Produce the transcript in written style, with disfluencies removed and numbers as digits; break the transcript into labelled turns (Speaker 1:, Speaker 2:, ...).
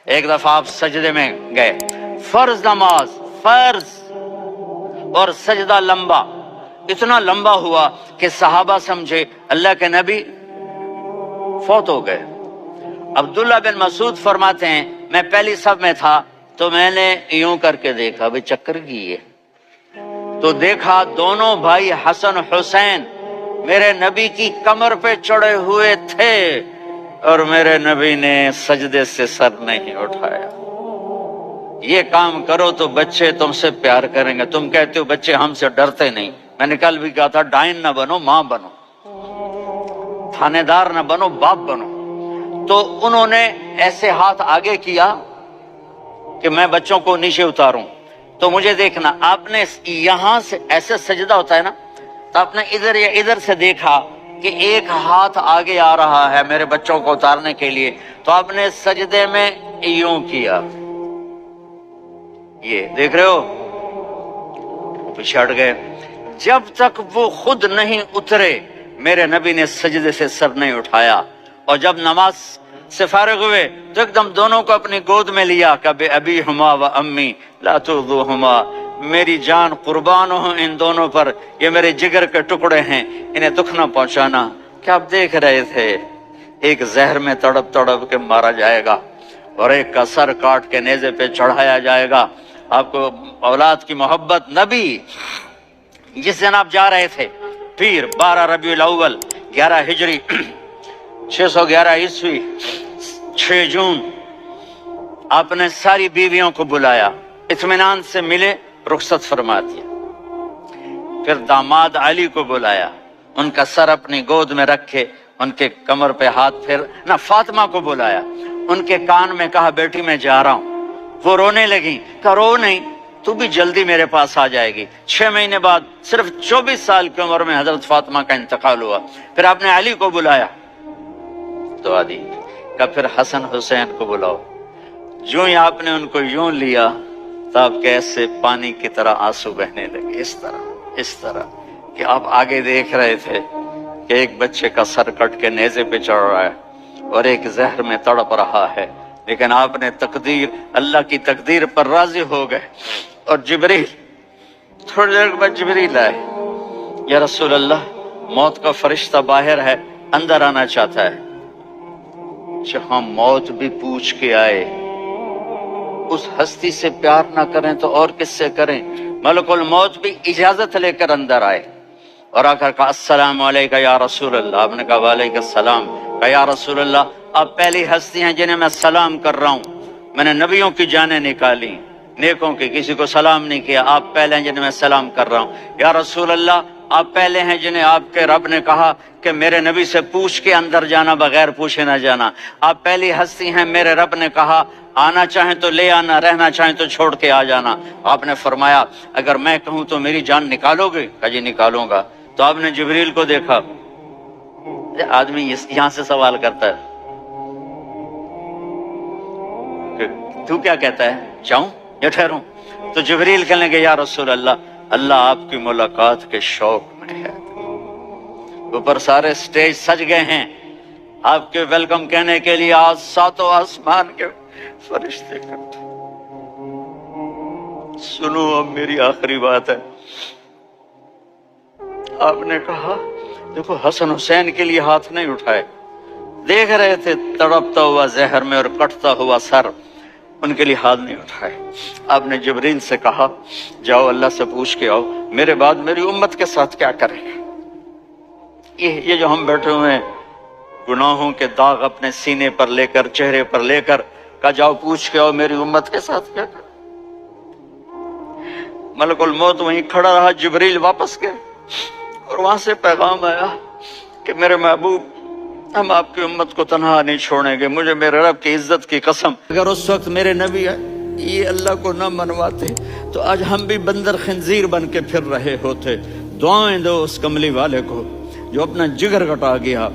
Speaker 1: ایک دفعہ آپ سجدے میں گئے، فرض نماز، فرض، اور سجدہ لمبا، اتنا لمبا ہوا کہ صحابہ سمجھے اللہ کے نبی فوت ہو گئے۔ عبداللہ بن مسعود فرماتے ہیں میں پہلی صف میں تھا تو میں نے یوں کر کے دیکھا، بھئی چکر کی ہے، تو دیکھا دونوں بھائی حسن حسین میرے نبی کی کمر پہ چڑھے ہوئے تھے اور میرے نبی نے سجدے سے سر نہیں اٹھایا۔ یہ کام کرو تو بچے تم سے پیار کریں گے۔ تم کہتے ہو بچے ہم سے ڈرتے نہیں، میں نے کل بھی کہا تھا ڈائن نہ بنو، ماں بنو، تھانے دار نہ بنو، باپ بنو۔ تو انہوں نے ایسے ہاتھ آگے کیا کہ میں بچوں کو نیچے اتاروں، تو مجھے دیکھنا، آپ نے یہاں سے ایسے سجدہ ہوتا ہے نا، تو آپ نے ادھر یا ادھر سے دیکھا کہ ایک ہاتھ آگے آ رہا ہے میرے بچوں کو اتارنے کے لیے، تو آپ نے سجدے میں یوں کیا، یہ دیکھ رہے ہو، پیچھے ہٹ گئے۔ جب تک وہ خود نہیں اترے میرے نبی نے سجدے سے سر نہیں اٹھایا، اور جب نماز سے فارغ ہوئے تو ایک دم دونوں کو اپنی گود میں لیا کہ بے ابی ہما و امی لا تؤذوہما، میری جان قربان ہو ان دونوں پر، یہ میرے جگر کے ٹکڑے ہیں، انہیں دکھ نہ پہنچانا۔ کیا آپ دیکھ رہے تھے ایک زہر میں تڑپ تڑپ کے مارا جائے گا اور ایک کا سر کاٹ کے نیزے پہ چڑھایا جائے گا۔ آپ کو اولاد کی محبت، نبی جس دن آپ جا رہے تھے پیر 12 ربیع الاول 11 ہجری 611 عیسوی 6 جون، آپ نے ساری بیویوں کو بلایا، اطمینان سے ملے، رخصت فرما دیا۔ پھر داماد علی کو بلایا، ان کا سر اپنی گود میں رکھے، ان کے کمر پہ ہاتھ پھر نہ، فاطمہ کو بلایا، ان کے کان میں کہا بیٹی میں جا رہا ہوں۔ وہ رونے لگی، کہا رو نہیں، تو بھی جلدی میرے پاس آ جائے گی۔ 6 مہینے بعد صرف 24 سال کی عمر میں حضرت فاطمہ کا انتقال ہوا۔ پھر آپ نے علی کو بلایا، دعا دی، کہا پھر حسن حسین کو بلاؤ۔ جو ہی آپ نے ان کو یوں لیا تو آپ کے ایسے پانی کی طرح آنسو بہنے لگے، اس طرح کہ آپ آگے دیکھ رہے تھے کہ ایک بچے کا سر کٹ کے نیزے پہ چڑھ رہا ہے اور ایک زہر میں تڑپ رہا ہے، لیکن آپ نے تقدیر، اللہ کی تقدیر پر راضی ہو گئے۔ اور جبریل، تھوڑی دیر بعد جبریل آئے، یا رسول اللہ موت کا فرشتہ باہر ہے، اندر آنا چاہتا ہے۔ جہاں موت بھی پوچھ کے آئے، اس ہستی سے پیار نہ کریں تو اور کس سے کریں؟ ملک الموت بھی اجازت لے کر اندر آئے اور آ کر کہا السلام علیکہ یا رسول اللہ۔ آپ نے کہا وعلیکم السلام۔ کہا یا رسول اللہ آپ پہلی ہستی ہیں جنہیں میں سلام کر رہا ہوں، میں نے نبیوں کی جانیں نکالی، نیکوں کی، کسی کو سلام نہیں کیا، آپ پہلے ہیں جنہیں میں سلام کر رہا ہوں۔ یا رسول اللہ آپ پہلے ہیں جنہیں آپ کے رب نے کہا کہ میرے نبی سے پوچھ کے اندر جانا، بغیر پوچھے نہ جانا۔ آپ پہلی ہستی ہیں، میرے رب نے کہا آنا چاہیں تو لے آنا، رہنا چاہیں تو چھوڑ کے آ جانا۔ آپ نے فرمایا اگر میں کہوں تو میری جان نکالو گے؟ کہا جی نکالوں گا۔ تو آپ نے جبریل کو دیکھا، آدمی یہاں سے سوال کرتا ہے کہ تو کیا کہتا ہے، جاؤں یا ٹھہروں؟ تو جبریل کہنے لگے یا رسول اللہ اللہ آپ کی ملاقات کے شوق میں ہے۔ اوپر سارے سٹیج سج گئے ہیں آپ کے ویلکم کہنے کے لیے، آج 7 آسمان کے فرشتے کرتے۔ سنو اب میری آخری بات ہے۔ آپ نے کہا دیکھو حسن حسین کے لیے ہاتھ نہیں اٹھائے، دیکھ رہے تھے تڑپتا ہوا زہر میں اور کٹتا ہوا سر، ان کے لیے ہاتھ نہیں اٹھائے۔ آپ نے جبریل سے کہا جاؤ اللہ سے پوچھ کے آؤ میرے بعد میری امت کے ساتھ کیا کرے گا۔ یہ جو ہم بیٹھے ہوئے ہیں گناہوں کے داغ اپنے سینے پر لے کر، چہرے پر لے کر، کہا جاؤ پوچھ کے آؤ میری امت کے ساتھ کیا کرے۔ ملک الموت وہیں کھڑا رہا، جبریل واپس گئے اور وہاں سے پیغام آیا کہ میرے محبوب ہم آپ کی امت کو تنہا نہیں چھوڑیں گے، مجھے میرے رب کی عزت کی قسم اگر اس وقت میرے نبی یہ اللہ کو نہ منواتے تو آج ہم بھی بندر خنزیر بن کے پھر رہے ہوتے۔ دعائیں دو اس کملی والے کو جو اپنا جگر کٹا گیا۔